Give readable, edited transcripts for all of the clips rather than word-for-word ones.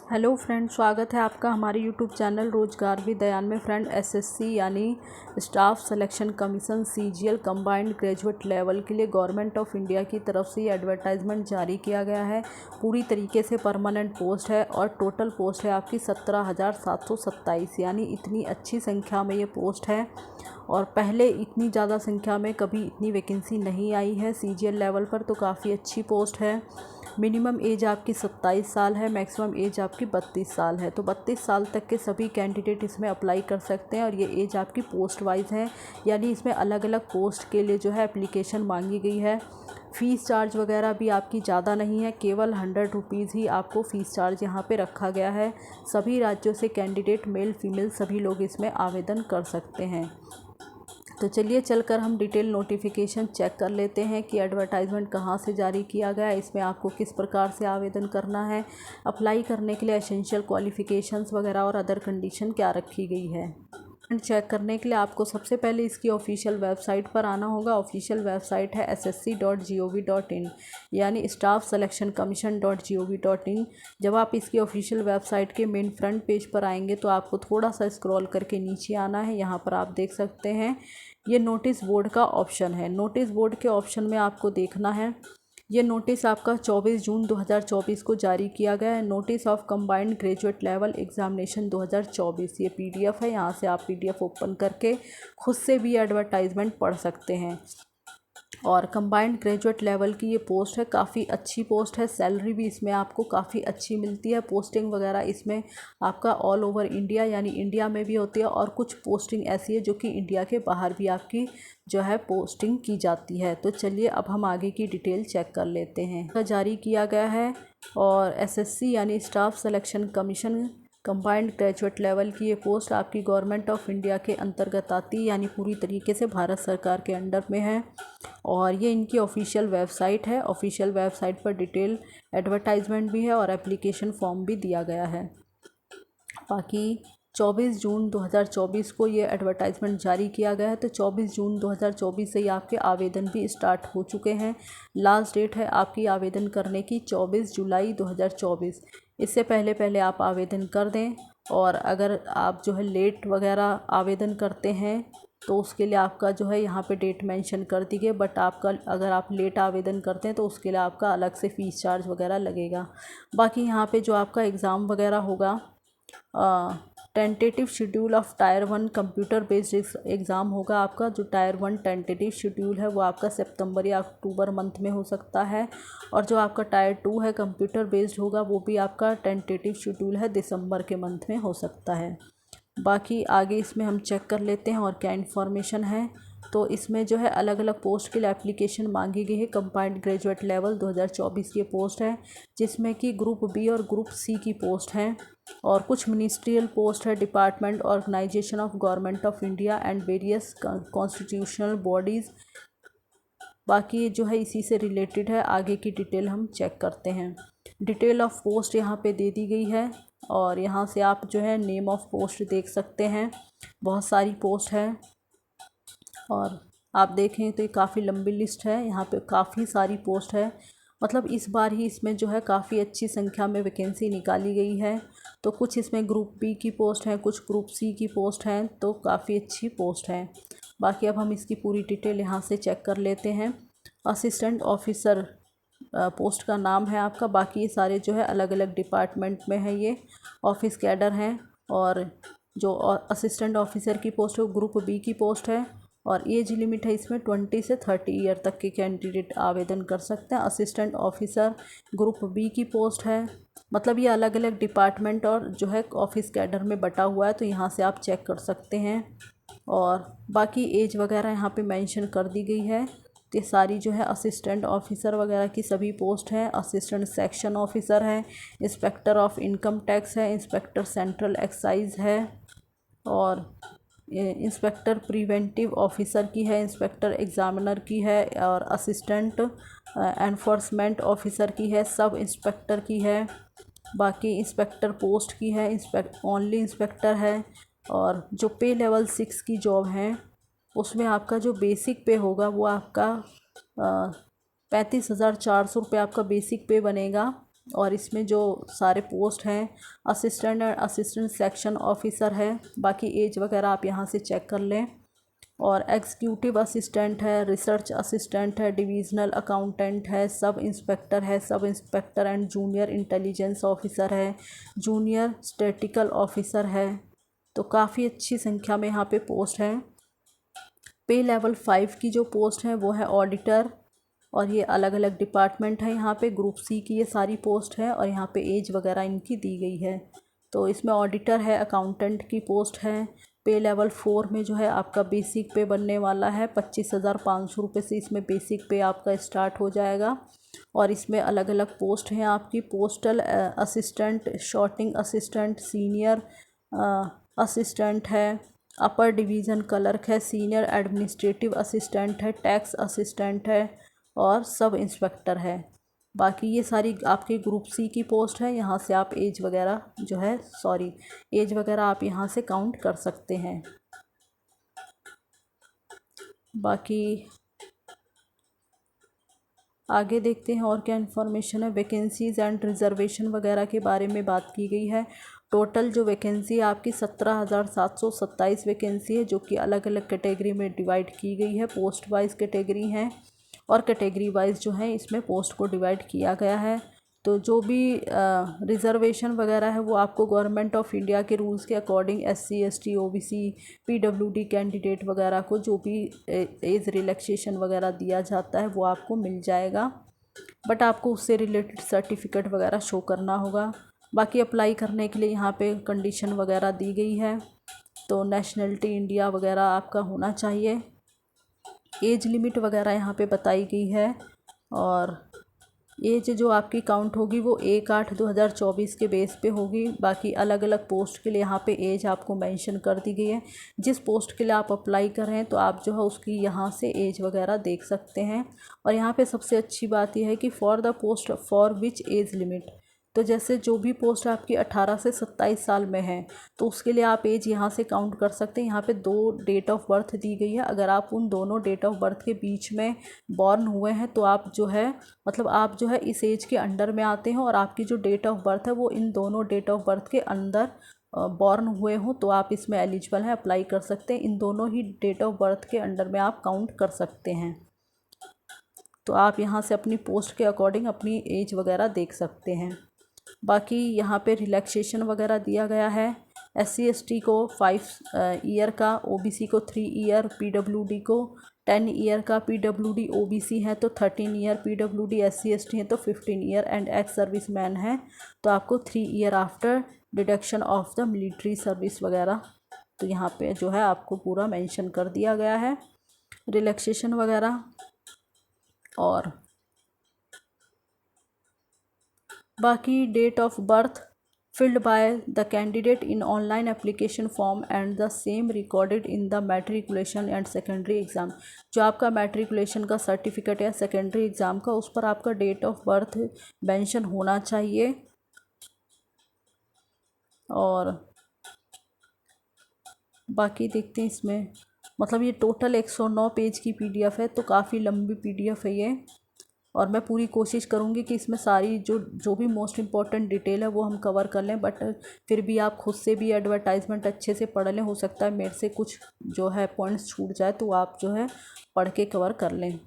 Hello friend, स्वागत है आपका हमारे यूट्यूब चैनल रोजगार भी दयान में। फ्रेंड, एसएससी यानी staff selection commission CGL combined graduate level के लिए गवर्नमेंट ऑफ इंडिया की तरफ से ये एडवर्टाइजमेंट जारी किया गया है। पूरी तरीके से परमानेंट पोस्ट है और टोटल पोस्ट है आपकी 17,727, यानी इतनी अच्छी संख्या में ये पोस्ट है और पहले इतनी ज़्यादा संख्या में कभी इतनी वैकेंसी नहीं आई है सीजीएल लेवल पर, तो काफ़ी अच्छी पोस्ट है। मिनिमम एज आपकी 27 साल है, मैक्सिमम एज आपकी 32 साल है। तो 32 साल तक के सभी कैंडिडेट इसमें अप्लाई कर सकते हैं और ये एज आपकी पोस्ट वाइज है, यानी इसमें अलग अलग पोस्ट के लिए जो है एप्लीकेशन मांगी गई है। फ़ीस चार्ज वगैरह भी आपकी ज़्यादा नहीं है, केवल 100 रुपीज़ ही आपको फ़ीस चार्ज यहाँ पे रखा गया है। सभी राज्यों से कैंडिडेट मेल फीमेल सभी लोग इसमें आवेदन कर सकते हैं। तो चलिए चलकर हम डिटेल नोटिफिकेशन चेक कर लेते हैं कि एडवर्टाइजमेंट कहाँ से जारी किया गया है, इसमें आपको किस प्रकार से आवेदन करना है, अप्लाई करने के लिए एसेंशियल क्वालिफ़िकेशंस वगैरह और अदर कंडीशन क्या रखी गई है। चेक करने के लिए आपको सबसे पहले इसकी ऑफिशियल वेबसाइट पर आना होगा। ऑफिशियल वेबसाइट है ssc.gov.in यानी स्टाफ सिलेक्शन कमीशन.gov.in। जब आप इसकी ऑफिशियल वेबसाइट के मेन फ्रंट पेज पर आएंगे तो आपको थोड़ा सा स्क्रॉल करके नीचे आना है। यहाँ पर आप देख सकते हैं ये नोटिस बोर्ड का ऑप्शन है। नोटिस बोर्ड के ऑप्शन में आपको देखना है, ये नोटिस आपका 24 जून 2024 को जारी किया गया है। Notice of combined graduate level examination 2024, ये पीडीएफ है। यहाँ से आप पीडीएफ ओपन करके खुद से भी एडवर्टाइजमेंट पढ़ सकते हैं। और कंबाइंड ग्रेजुएट लेवल की ये पोस्ट है, काफ़ी अच्छी पोस्ट है। सैलरी भी इसमें आपको काफ़ी अच्छी मिलती है। पोस्टिंग वगैरह इसमें आपका ऑल ओवर इंडिया यानी इंडिया में भी होती है और कुछ पोस्टिंग ऐसी है जो कि इंडिया के बाहर भी आपकी जो है पोस्टिंग की जाती है। तो चलिए अब हम आगे की डिटेल चेक कर लेते हैं। जारी किया गया है और एसएससी यानी staff selection commission combined graduate level की ये पोस्ट आपकी गवर्नमेंट ऑफ इंडिया के अंतर्गत आती है, यानी पूरी तरीके से भारत सरकार के अंडर में है। और ये इनकी ऑफिशियल वेबसाइट है। ऑफिशियल वेबसाइट पर डिटेल एडवर्टाइजमेंट भी है और एप्लीकेशन फॉर्म भी दिया गया है। बाकी 24 जून 2024 को ये एडवर्टाइजमेंट जारी किया गया है, तो 24 जून 2024 से ही आपके आवेदन भी स्टार्ट हो चुके हैं। लास्ट डेट है आपकी आवेदन करने की 24 जुलाई 2024। इससे पहले आप आवेदन कर दें। और अगर आप जो है लेट वगैरह आवेदन करते हैं तो उसके लिए आपका जो है यहाँ पे डेट मेंशन कर दी गई, बट आपका अगर आप लेट आवेदन करते हैं तो उसके लिए आपका अलग से फ़ीस चार्ज वगैरह लगेगा। बाकी यहाँ पे जो आपका एग्ज़ाम वगैरह होगा, tentative schedule of tyre 1 computer based exam होगा आपका। जो टायर 1 टेंटेटिव शेड्यूल है वो आपका सितंबर या अक्टूबर मंथ में हो सकता है, और जो आपका टायर 2 है कंप्यूटर बेस्ड होगा वो भी आपका टेंटेटिव शेड्यूल है दिसंबर के मंथ में हो सकता है। बाकी आगे इसमें हम चेक कर लेते हैं और क्या इन्फॉर्मेशन है। तो इसमें जो है अलग अलग पोस्ट के लिए एप्लीकेशन मांगी गई है। कंबाइंड ग्रेजुएट लेवल 2024 की पोस्ट है, जिसमें कि ग्रुप बी और ग्रुप सी की पोस्ट हैं और कुछ मिनिस्ट्रियल पोस्ट है, department organisation of government of India and various constitutional bodies. बाकी जो है इसी से रिलेटेड है। आगे की डिटेल हम चेक करते हैं। डिटेल ऑफ पोस्ट यहाँ पे दे दी गई है और यहाँ से आप जो है नेम ऑफ पोस्ट देख सकते हैं। बहुत सारी पोस्ट है और आप देखें तो ये काफ़ी लंबी लिस्ट है। यहाँ पे काफ़ी सारी पोस्ट है, मतलब इस बार ही इसमें जो है काफ़ी अच्छी संख्या में वैकेंसी निकाली गई है। तो कुछ इसमें ग्रुप बी की पोस्ट हैं, कुछ ग्रुप सी की पोस्ट हैं, तो काफ़ी अच्छी पोस्ट है। बाकी अब हम इसकी पूरी डिटेल यहाँ से चेक कर लेते हैं। असिस्टेंट ऑफिसर पोस्ट का नाम है आपका। बाकी ये सारे जो है अलग अलग डिपार्टमेंट में है, ये ऑफिस कैडर हैं। और जो असिस्टेंट ऑफिसर की पोस्ट है वो ग्रुप बी की पोस्ट है और एज लिमिट है इसमें 20 से 30 ईयर तक के कैंडिडेट आवेदन कर सकते हैं। असिस्टेंट ऑफिसर ग्रुप बी की पोस्ट है, मतलब ये अलग अलग डिपार्टमेंट और जो है ऑफिस कैडर में बटा हुआ है, तो यहाँ से आप चेक कर सकते हैं। और बाकी एज वगैरह यहाँ पे मेंशन कर दी गई है। ये सारी जो है असिस्टेंट ऑफिसर वगैरह की सभी पोस्ट हैं। असिस्टेंट सेक्शन ऑफिसर है, इंस्पेक्टर ऑफ इनकम टैक्स है, इंस्पेक्टर सेंट्रल एक्साइज है और इंस्पेक्टर प्रिवेंटिव ऑफिसर की है, इंस्पेक्टर एग्जामिनर की है और असिस्टेंट एनफोर्समेंट ऑफिसर की है, सब इंस्पेक्टर की है। बाकी इंस्पेक्टर पोस्ट की है, ओनली इंस्पेक्टर है। और जो पे लेवल 6 की जॉब है उसमें आपका जो बेसिक पे होगा वो आपका 35,400 रुपये आपका बेसिक पे बनेगा। और इसमें जो सारे पोस्ट हैं assistant and assistant section officer है। बाकी एज वगैरह आप यहाँ से चेक कर लें। और एग्जीक्यूटिव असिस्टेंट है, रिसर्च असिस्टेंट है, डिविजनल अकाउंटेंट है, sub inspector and junior intelligence officer है, जूनियर स्टैटिकल ऑफिसर है। तो काफ़ी अच्छी संख्या में यहाँ पे पोस्ट हैं। पे लेवल 5 की जो पोस्ट है वो है ऑडिटर, और ये अलग अलग डिपार्टमेंट है। यहाँ पे ग्रुप सी की ये सारी पोस्ट है और यहाँ पे एज वगैरह इनकी दी गई है। तो इसमें ऑडिटर है, अकाउंटेंट की पोस्ट है। पे लेवल 4 में जो है आपका बेसिक पे बनने वाला है 25,500 रुपये से इसमें बेसिक पे आपका स्टार्ट हो जाएगा। और इसमें अलग अलग पोस्ट हैं आपकी, postal assistant, sorting assistant, senior assistant है, अपर डिवीज़न क्लर्क है, सीनियर एडमिनिस्ट्रेटिव असिस्टेंट है, टैक्स असिस्टेंट है और सब इंस्पेक्टर है। बाकी ये सारी आपके ग्रुप सी की पोस्ट है। यहाँ से आप एज वगैरह आप यहाँ से काउंट कर सकते हैं। बाकी आगे देखते हैं और क्या इन्फॉर्मेशन है। वैकेंसीज़ एंड रिजर्वेशन वगैरह के बारे में बात की गई है। टोटल जो वैकेंसी है आपकी 17,727 वैकेंसी है, जो कि अलग अलग कैटेगरी में डिवाइड की गई है। पोस्ट वाइज कैटेगरी हैं और कैटेगरी वाइज जो है इसमें पोस्ट को डिवाइड किया गया है। तो जो भी रिज़र्वेशन वगैरह है वो आपको गवर्नमेंट ऑफ इंडिया के रूल्स के according SC ST OBC PWD candidate वगैरह को जो भी एज रिलैक्सेशन वगैरह दिया जाता है वो आपको मिल जाएगा, बट आपको उससे रिलेटेड सर्टिफिकेट वगैरह शो करना होगा। बाकी अप्लाई करने के लिए यहाँ पे कंडीशन वगैरह दी गई है। तो नेशनलिटी इंडिया वगैरह आपका होना चाहिए। एज लिमिट वगैरह यहाँ पे बताई गई है। और एज जो आपकी काउंट होगी वो 1/8/2024 के बेस पे होगी। बाकी अलग अलग पोस्ट के लिए यहाँ पे एज आपको मेंशन कर दी गई है। जिस पोस्ट के लिए आप अप्लाई कर रहे हैं तो आप जो है उसकी यहाँ से एज वगैरह देख सकते हैं। और यहाँ पे सबसे अच्छी बात यह है कि for the post for which age limit, तो जैसे जो भी पोस्ट आपकी 18 से 27 साल में है तो उसके लिए आप एज यहाँ से काउंट कर सकते हैं। यहाँ पे 2 डेट ऑफ बर्थ दी गई है। अगर आप उन दोनों डेट ऑफ बर्थ के बीच में बॉर्न हुए हैं तो आप जो है इस एज के अंडर में आते हैं। और आपकी जो डेट ऑफ बर्थ है वो इन दोनों डेट ऑफ बर्थ के अंदर बॉर्न हुए हों तो आप इसमें एलिजिबल हैं, अप्लाई कर सकते हैं। इन दोनों ही डेट ऑफ बर्थ के अंडर में आप काउंट कर सकते हैं। तो आप यहाँ से अपनी पोस्ट के अकॉर्डिंग अपनी एज वगैरह देख सकते हैं। बाकी यहाँ पे रिलैक्सेशन वगैरह दिया गया है। SC ST को 5 ईयर का, OBC को 3 ईयर, PWD को 10 ईयर का, PWD OBC है तो 13 ईयर, PWD SC ST है तो 15 year and ex service man है तो आपको 3 year after deduction of the military service वगैरह। तो यहाँ पे जो है आपको पूरा मेंशन कर दिया गया है रिलैक्सेशन वगैरह। और बाकी date of birth filled by the candidate in online application form and the same recorded in the matriculation and secondary exam। जो आपका matriculation का सर्टिफिकेट या सेकेंडरी एग्ज़ाम का उस पर आपका डेट ऑफ बर्थ मेंशन होना चाहिए। और बाकी देखते हैं इसमें, मतलब ये टोटल 109 पेज की PDF है तो काफ़ी लंबी PDF है ये। और मैं पूरी कोशिश करूँगी कि इसमें सारी जो भी मोस्ट इम्पॉर्टेंट डिटेल है वो हम कवर कर लें, बट फिर भी आप खुद से भी एडवर्टाइजमेंट अच्छे से पढ़ लें। हो सकता है मेरे से कुछ जो है पॉइंट्स छूट जाए तो आप जो है पढ़ के कवर कर लें।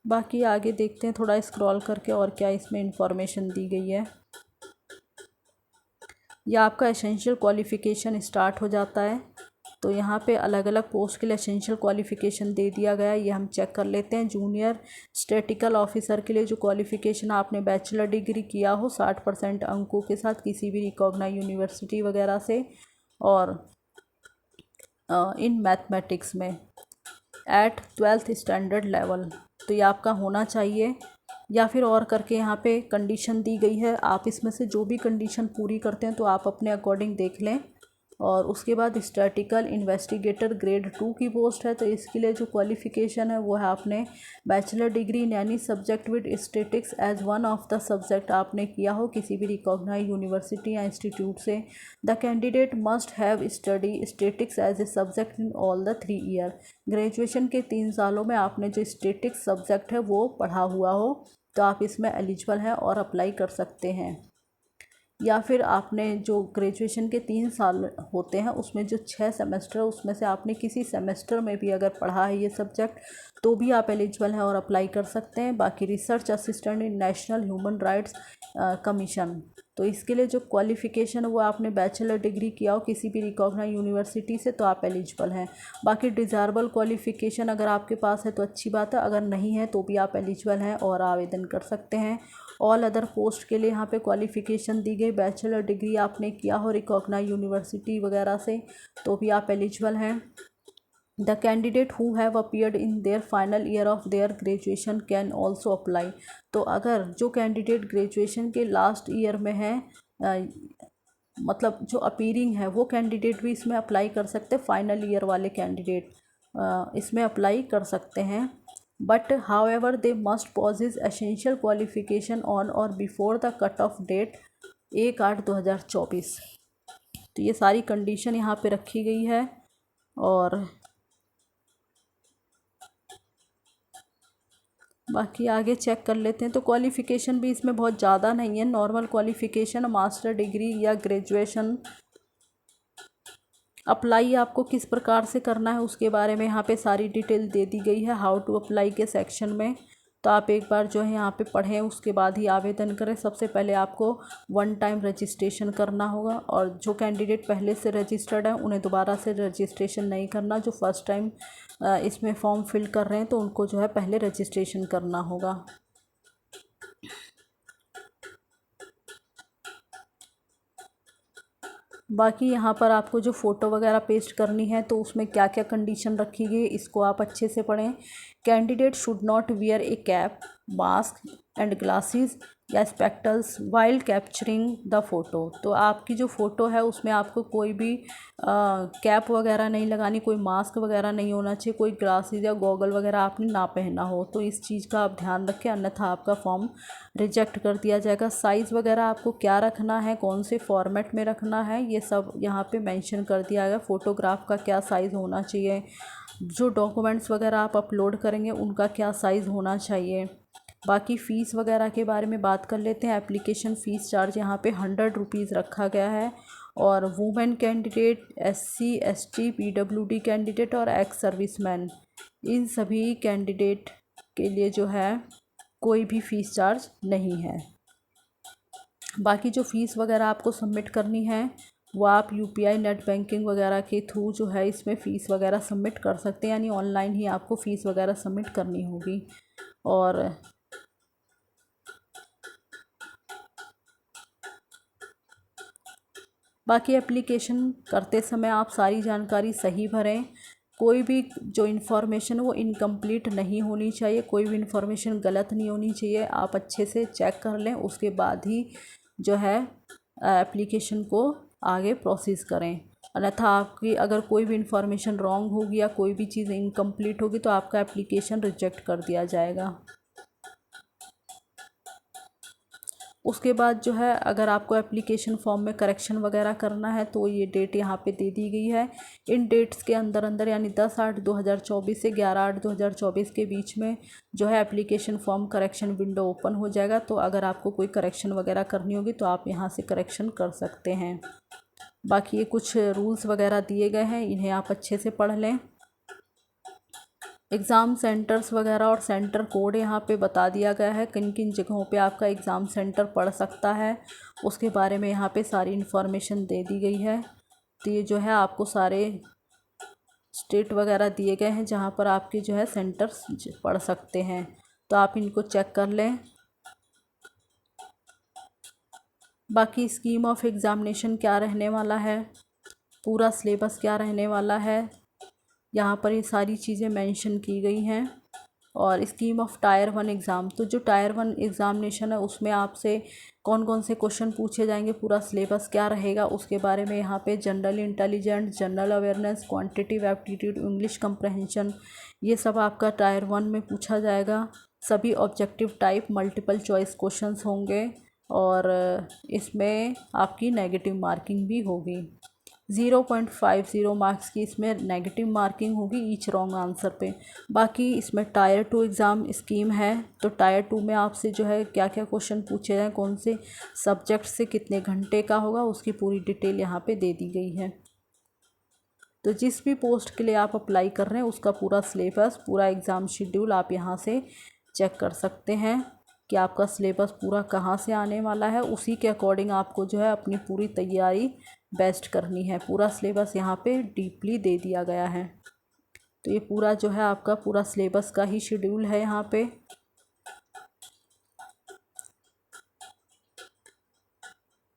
बाकी आगे देखते हैं थोड़ा स्क्रॉल करके और क्या इसमें इंफॉर्मेशन दी गई है। यह आपका एसेंशियल क्वालिफ़िकेशन स्टार्ट हो जाता है। तो यहाँ पे अलग अलग पोस्ट के लिए एसेंशियल क्वालिफ़िकेशन दे दिया गया है, ये हम चेक कर लेते हैं। जूनियर स्टैटिकल ऑफिसर के लिए जो क्वालिफ़िकेशन आपने बैचलर डिग्री किया हो 60% अंकों के साथ किसी भी रिकॉग्नाइज यूनिवर्सिटी वगैरह से, और इन मैथमेटिक्स में एट 12th स्टैंडर्ड लेवल, तो ये आपका होना चाहिए। या फिर और करके यहाँ पे कंडीशन दी गई है, आप इसमें से जो भी कंडीशन पूरी करते हैं तो आप अपने अकॉर्डिंग देख लें। और उसके बाद स्टैटिकल इन्वेस्टिगेटर ग्रेड 2 की पोस्ट है। तो इसके लिए जो क्वालिफ़िकेशन है वो है आपने bachelor degree in any subject with statistics as one of the subject आपने किया हो किसी भी रिकॉग्नाइज यूनिवर्सिटी या इंस्टीट्यूट से। The candidate must have study statistics as a subject in all the 3 year. Graduation के 3 सालों में आपने जो स्टैटिक्स सब्जेक्ट है वो पढ़ा हुआ हो तो आप इसमें एलिजिबल हैं और अप्लाई कर सकते हैं। या फिर आपने जो ग्रेजुएशन के 3 साल होते हैं उसमें जो 6 सेमेस्टर है उसमें से आपने किसी सेमेस्टर में भी अगर पढ़ा है ये सब्जेक्ट तो भी आप एलिजिबल हैं और अप्लाई कर सकते हैं। बाकी research assistant in national human rights commission, तो इसके लिए जो क्वालिफ़िकेशन है वो आपने बैचलर डिग्री किया हो किसी भी रिकॉग्नाइज यूनिवर्सिटी से तो आप एलिजिबल हैं। बाकी डिज़ायरेबल क्वालिफ़िकेशन अगर आपके पास है तो अच्छी बात है, अगर नहीं है तो भी आप एलिजिबल हैं और आवेदन कर सकते हैं। ऑल अदर पोस्ट के लिए यहाँ पे क्वालिफ़िकेशन दी गई, बैचलर डिग्री आपने किया हो रिकॉग्नाइज यूनिवर्सिटी वगैरह से तो भी आप एलिजिबल हैं। The candidate who have appeared in their final year of their graduation can also apply. तो अगर जो कैंडिडेट ग्रेजुएशन के लास्ट ईयर में है मतलब जो अपीयरिंग है वो कैंडिडेट भी इसमें अप्लाई कर सकते हैं। फाइनल ईयर वाले कैंडिडेट इसमें अप्लाई कर सकते हैं। But however they must possess essential qualification on और before the cut off date 1/8/2024। तो ये सारी कंडीशन यहाँ पे रखी गई है। और बाकी आगे चेक कर लेते हैं। तो क्वालिफ़िकेशन भी इसमें बहुत ज़्यादा नहीं है, नॉर्मल क्वालिफ़िकेशन मास्टर डिग्री या ग्रेजुएशन। अप्लाई आपको किस प्रकार से करना है उसके बारे में यहाँ पे सारी डिटेल दे दी गई है हाउ टू अप्लाई के सेक्शन में। तो आप एक बार जो है यहाँ पे पढ़ें उसके बाद ही आवेदन करें। सबसे पहले आपको 1 टाइम रजिस्ट्रेशन करना होगा और जो कैंडिडेट पहले से रजिस्टर्ड है उन्हें दोबारा से रजिस्ट्रेशन नहीं करना। जो फर्स्ट टाइम इसमें फॉर्म फिल कर रहे हैं तो उनको जो है पहले रजिस्ट्रेशन करना होगा। बाकी यहाँ पर आपको जो फ़ोटो वगैरह पेस्ट करनी है तो उसमें क्या क्या कंडीशन रखी गई इसको आप अच्छे से पढ़ें। Candidate should not wear a cap, mask and glasses या spectacles while capturing the photo. तो आपकी जो फ़ोटो है उसमें आपको कोई भी कैप वगैरह नहीं लगानी, कोई मास्क वगैरह नहीं होना चाहिए, कोई ग्लासेस या गॉगल वगैरह आपने ना पहनना हो। तो इस चीज़ का आप ध्यान रखें अन्यथा आपका फॉर्म रिजेक्ट कर दिया जाएगा। साइज़ वगैरह आपको क्या रखना है, कौन से फॉर्मेट में रखना है, ये सब यहाँ पे मेंशन कर दिया गया। फ़ोटोग्राफ का क्या साइज़ होना चाहिए, जो डॉक्यूमेंट्स वगैरह आप अपलोड करेंगे उनका क्या साइज़ होना चाहिए। बाकी फ़ीस वगैरह के बारे में बात कर लेते हैं। एप्लीकेशन फ़ीस चार्ज यहाँ पे 100 रुपीज़ रखा गया है। और women candidate, SC ST PWD candidate और एक्स सर्विसमैन, इन सभी कैंडिडेट के लिए जो है कोई भी फ़ीस चार्ज नहीं है। बाकी जो फ़ीस वगैरह आपको सबमिट करनी है वो आप UPI नेट बैंकिंग वगैरह के थ्रू जो है इसमें फ़ीस वगैरह सबमिट कर सकते हैं, यानी ऑनलाइन ही आपको फ़ीस वगैरह सबमिट करनी होगी। और बाकी एप्लीकेशन करते समय आप सारी जानकारी सही भरें। कोई भी जो इन्फॉर्मेशन है वो इनकम्प्लीट नहीं होनी चाहिए, कोई भी इन्फॉर्मेशन गलत नहीं होनी चाहिए। आप अच्छे से चेक कर लें उसके बाद ही जो है एप्लीकेशन को आगे प्रोसेस करें। अन्यथा आपकी अगर कोई भी इन्फॉर्मेशन रॉन्ग होगी या कोई भी चीज़ इनकम्प्लीट होगी तो आपका एप्लीकेशन रिजेक्ट कर दिया जाएगा। उसके बाद जो है अगर आपको एप्लीकेशन फॉर्म में करेक्शन वगैरह करना है तो ये डेट यहाँ पे दे दी गई है। इन डेट्स के अंदर अंदर यानी 10/8/2024 से 11/8/2024 के बीच में जो है application form correction window open हो जाएगा। तो अगर आपको कोई करेक्शन वगैरह करनी होगी तो आप यहाँ से करेक्शन कर सकते हैं। बाकी ये कुछ रूल्स वगैरह दिए गए हैं, इन्हें आप अच्छे से पढ़ लें। एग्ज़ाम सेंटर्स वगैरह और सेंटर कोड यहाँ पे बता दिया गया है, किन किन जगहों पे आपका एग्ज़ाम सेंटर पड़ सकता है उसके बारे में यहाँ पे सारी इन्फॉर्मेशन दे दी गई है। तो ये जो है आपको सारे स्टेट वगैरह दिए गए हैं जहाँ पर आपके जो है सेंटर्स पड़ सकते हैं, तो आप इनको चेक कर लें। बाकी स्कीम ऑफ एग्ज़ामिनेशन क्या रहने वाला है, पूरा सिलेबस क्या रहने वाला है, यहाँ पर ये सारी चीज़ें मेंशन की गई हैं। और स्कीम ऑफ टायर 1 एग्ज़ाम, तो जो टायर 1 एग्ज़ामिनेशन है उसमें आपसे कौन कौन से क्वेश्चन पूछे जाएंगे, पूरा सिलेबस क्या रहेगा उसके बारे में यहाँ पे general intelligence, general awareness, quantitative aptitude, English comprehension, ये सब आपका टायर 1 में पूछा जाएगा। सभी objective type multiple choice questions होंगे और इसमें आपकी नेगेटिव मार्किंग भी होगी। 0.50 मार्क्स की इसमें नेगेटिव मार्किंग होगी ईच रॉन्ग आंसर पे। बाकी इसमें टायर 2 एग्ज़ाम स्कीम है, तो टायर 2 में आपसे जो है क्या क्या क्वेश्चन पूछे जाएँ, कौन से सब्जेक्ट से कितने घंटे का होगा, उसकी पूरी डिटेल यहाँ पे दे दी गई है। तो जिस भी पोस्ट के लिए आप अप्लाई कर रहे हैं उसका पूरा सिलेबस, पूरा एग्ज़ाम शेड्यूल आप यहाँ से चेक कर सकते हैं कि आपका सिलेबस पूरा कहाँ से आने वाला है। उसी के अकॉर्डिंग आपको जो है अपनी पूरी तैयारी बेस्ट करनी है। पूरा सिलेबस यहाँ पे डीपली दे दिया गया है। तो ये पूरा जो है आपका पूरा सिलेबस का ही शेड्यूल है यहाँ पे।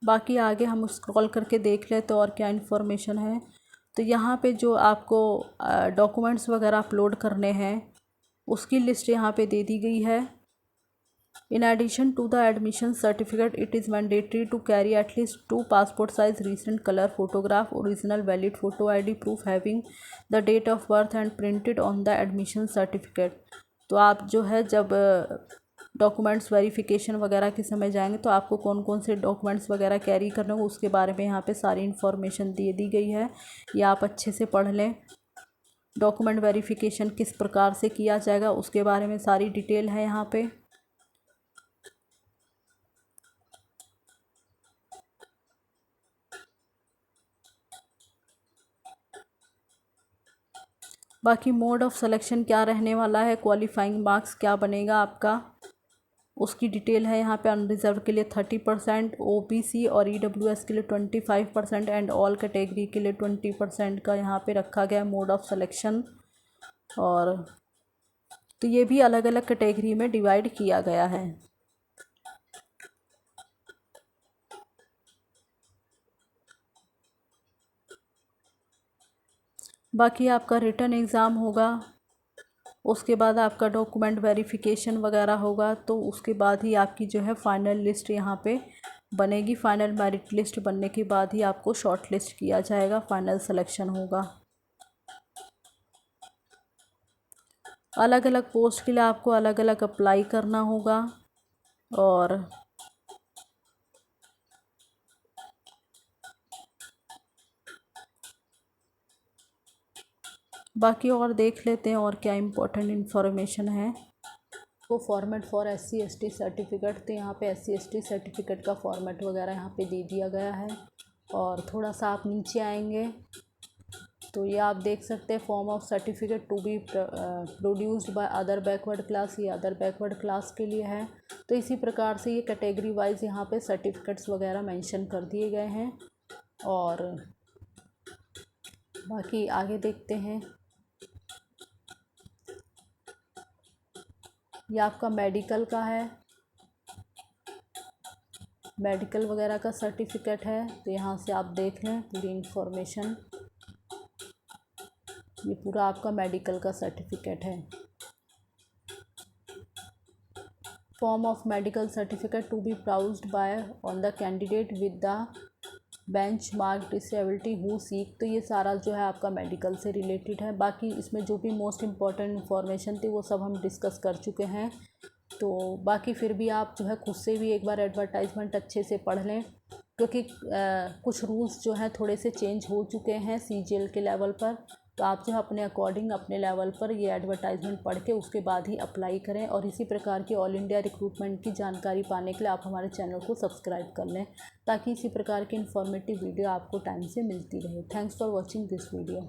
बाकी आगे हम स्क्रॉल करके देख लें तो और क्या इन्फॉर्मेशन है। तो यहाँ पे जो आपको डॉक्यूमेंट्स वगैरह अपलोड करने हैं उसकी लिस्ट यहाँ पे दे दी गई है। In addition to the admission certificate, it is mandatory to carry at least 2 passport size recent color photograph, original valid photo ID proof having the date of birth and printed on the admission certificate। तो आप जो है जब documents verification वगैरह के समय जाएंगे तो आपको कौन कौन से डॉक्यूमेंट्स वगैरह कैरी करने हो उसके बारे में यहाँ पे सारी इन्फॉर्मेशन दे दी गई है। ये आप अच्छे से पढ़ लें। डॉक्यूमेंट वेरिफिकेशन किस प्रकार से किया जाएगा उसके बारे में सारी डिटेल है यहाँ पे। बाकी मोड ऑफ़ सिलेक्शन क्या रहने वाला है, क्वालिफाइंग मार्क्स क्या बनेगा आपका, उसकी डिटेल है यहाँ पे। अनरिजर्व के लिए 30%, ओबीसी और ईडब्ल्यूएस के लिए 25% एंड ऑल कैटेगरी के लिए 20% का यहाँ पे रखा गया मोड ऑफ़ सिलेक्शन। और तो ये भी अलग अलग कैटेगरी में डिवाइड किया गया है। बाकी आपका रिटन एग्ज़ाम होगा, उसके बाद आपका डॉक्यूमेंट वेरिफिकेशन वगैरह होगा, तो उसके बाद ही आपकी जो है फ़ाइनल लिस्ट यहाँ पे बनेगी। फ़ाइनल मेरिट लिस्ट बनने के बाद ही आपको शॉर्ट लिस्ट किया जाएगा, फ़ाइनल सिलेक्शन होगा। अलग अलग पोस्ट के लिए आपको अलग अलग अप्लाई करना होगा। और बाकी और देख लेते हैं और क्या इम्पोर्टेंट इन्फॉर्मेशन है। वो फॉर्मेट फॉर SC/ST सर्टिफिकेट, तो यहाँ पे SC/ST सर्टिफिकेट का फॉर्मेट वगैरह यहाँ पे दे दिया गया है। और थोड़ा सा आप नीचे आएंगे तो ये आप देख सकते हैं form of certificate to be produced by other backward class, ये अदर बैकवर्ड क्लास के लिए है। तो इसी प्रकार से ये कैटेगरी वाइज यहाँ पे सर्टिफिकेट्स वगैरह मेंशन कर दिए गए हैं। और बाकी आगे देखते हैं। ये आपका मेडिकल का है, मेडिकल वगैरह का सर्टिफिकेट है, तो यहाँ से आप देख लें पूरी इन्फॉर्मेशन। ये पूरा आपका मेडिकल का सर्टिफिकेट है। Form of medical certificate to be produced by on the candidate with the benchmark disability who seek, तो ये सारा जो है आपका मेडिकल से रिलेटेड है। बाकी इसमें जो भी मोस्ट इम्पॉर्टेंट इन्फॉर्मेशन थी वो सब हम डिस्कस कर चुके हैं। तो बाकी फिर भी आप जो है खुद से भी एक बार एडवर्टाइजमेंट अच्छे से पढ़ लें, क्योंकि कुछ रूल्स जो हैं थोड़े से चेंज हो चुके हैं CGL के लेवल पर। तो आप जो है अपने अकॉर्डिंग अपने लेवल पर ये एडवर्टाइजमेंट पढ़ के उसके बाद ही अप्लाई करें। और इसी प्रकार की ऑल इंडिया रिक्रूटमेंट की जानकारी पाने के लिए आप हमारे चैनल को सब्सक्राइब कर लें, ताकि इसी प्रकार की इन्फॉर्मेटिव वीडियो आपको टाइम से मिलती रहे। Thanks for watching this video.